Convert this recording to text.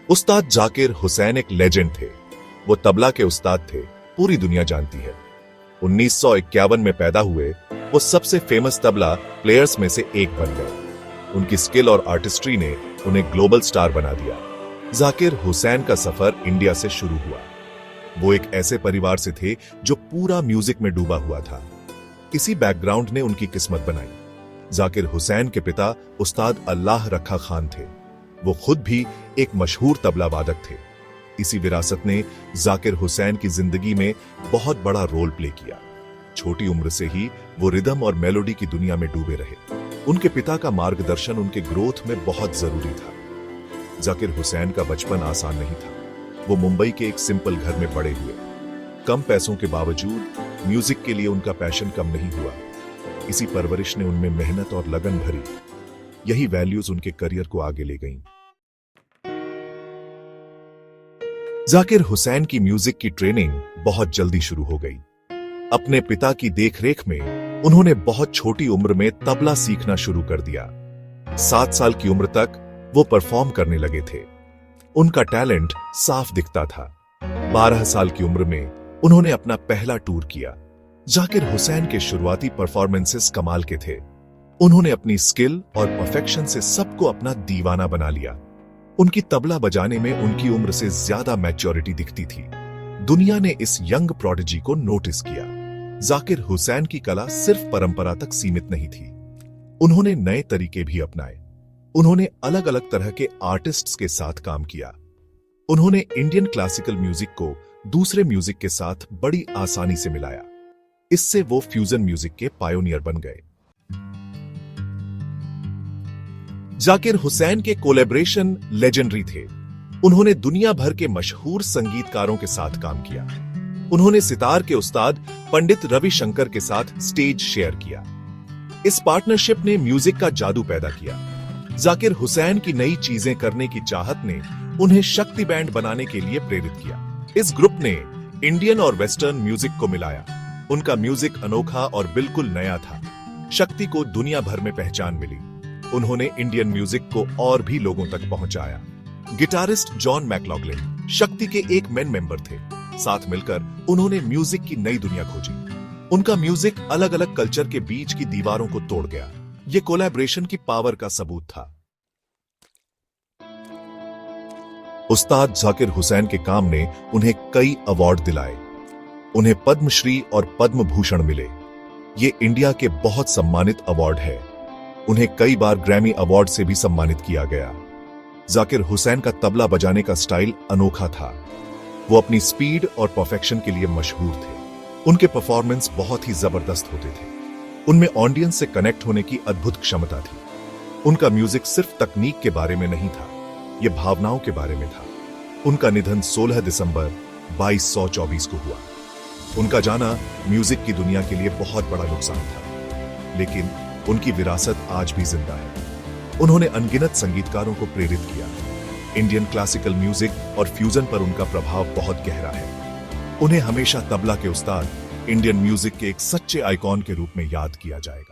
उस्ताद जाकिर हुसैन एक लेजेंड थे। वो तबला के उस्ताद थे, पूरी दुनिया जानती है। 1951 में पैदा हुए वो सबसे फेमस तबला प्लेयर्स में से एक बन गए। उनकी स्किल और आर्टिस्ट्री ने उन्हें ग्लोबल स्टार बना दिया। जाकिर हुसैन का सफर इंडिया से शुरू हुआ। वो एक ऐसे परिवार से थे जो पूरा म्यूजिक में डूबा हुआ था। इसी बैकग्राउंड ने उनकी किस्मत बनाई। जाकिर हुसैन के पिता उस्ताद अल्लाह रखा खान थे। वो खुद भी एक मशहूर तबला वादक थे। इसी विरासत ने जाकिर हुसैन की जिंदगी में बहुत बड़ा रोल प्ले किया। छोटी उम्र से ही वो रिदम और मेलोडी की दुनिया में डूबे रहे। उनके पिता का मार्गदर्शन उनके ग्रोथ में बहुत जरूरी था। जाकिर हुसैन का बचपन आसान नहीं था। वो मुंबई के एक सिंपल घर में बड़े हुए। कम पैसों के बावजूद म्यूजिक के लिए उनका पैशन कम नहीं हुआ। इसी परवरिश ने उनमें मेहनत और लगन भरी। यही वैल्यूज उनके करियर को आगे ले गईं। जाकिर हुसैन की म्यूजिक की ट्रेनिंग बहुत जल्दी शुरू हो गई। अपने पिता की देखरेख में उन्होंने बहुत छोटी उम्र में तबला सीखना शुरू कर दिया। 7 साल की उम्र तक वो परफॉर्म करने लगे थे। उनका टैलेंट साफ दिखता था। 12 साल की उम्र में उन्होंने अपना पहला टूर किया। जाकिर हुसैन के शुरुआती परफॉर्मेंसेस कमाल के थे। उन्होंने अपनी स्किल और परफेक्शन से सबको अपना दीवाना बना लिया। उनकी तबला बजाने में उनकी उम्र से ज्यादा मैच्योरिटी दिखती थी। दुनिया ने इस यंग प्रोडिजी को नोटिस किया। जाकिर हुसैन की कला सिर्फ परंपरा तक सीमित नहीं थी। उन्होंने नए तरीके भी अपनाए। उन्होंने अलग अलग तरह के आर्टिस्ट्स के साथ काम किया। उन्होंने इंडियन क्लासिकल म्यूजिक को दूसरे म्यूजिक के साथ बड़ी आसानी से मिलाया। इससे वो फ्यूजन म्यूजिक के पायोनियर बन गए। जाकिर हुसैन के कोलैबोरेशन लेजेंडरी थे। उन्होंने दुनिया भर के मशहूर संगीतकारों के साथ काम किया। उन्होंने सितार के उस्ताद पंडित रविशंकर के साथ स्टेज शेयर किया। इस पार्टनरशिप ने म्यूजिक का जादू पैदा किया। जाकिर हुसैन की नई चीजें करने की चाहत ने उन्हें शक्ति बैंड बनाने के लिए प्रेरित किया। इस ग्रुप ने इंडियन और वेस्टर्न म्यूजिक को मिलाया। उनका म्यूजिक अनोखा और बिल्कुल नया था। शक्ति को दुनिया भर में पहचान मिली। उन्होंने इंडियन म्यूजिक को और भी लोगों तक पहुंचाया। गिटारिस्ट जॉन मैकलॉगलिन शक्ति के एक मेन मेंबर थे। साथ मिलकर उन्होंने म्यूजिक की नई दुनिया खोजी। उनका म्यूजिक अलग अलग कल्चर के बीच की दीवारों को तोड़ गया। ये कोलैबोरेशन की पावर का सबूत था। उस्ताद जाकिर हुसैन के काम ने उन्हें कई अवार्ड दिलाए। उन्हें पद्मश्री और पद्म भूषण मिले। ये इंडिया के बहुत सम्मानित अवार्ड है। उन्हें कई बार ग्रैमी अवार्ड से भी सम्मानित किया गया। जाकिर हुसैन का तबला बजाने का स्टाइल अनोखा था। वो अपनी स्पीड और परफेक्शन के लिए मशहूर थे। उनके परफॉर्मेंस बहुत ही जबरदस्त होते थे। उनमें ऑडियंस से कनेक्ट होने की अद्भुत क्षमता थी। उनका म्यूजिक सिर्फ तकनीक के बारे में नहीं था, ये भावनाओं के बारे में था। उनका निधन 16 दिसंबर 2224 को हुआ। उनका जाना म्यूजिक की दुनिया के लिए बहुत बड़ा नुकसान था, लेकिन उनकी विरासत आज भी जिंदा है। उन्होंने अनगिनत संगीतकारों को प्रेरित किया। इंडियन क्लासिकल म्यूजिक और फ्यूजन पर उनका प्रभाव बहुत गहरा है। उन्हें हमेशा तबला के उस्ताद, इंडियन म्यूजिक के एक सच्चे आइकॉन के रूप में याद किया जाएगा।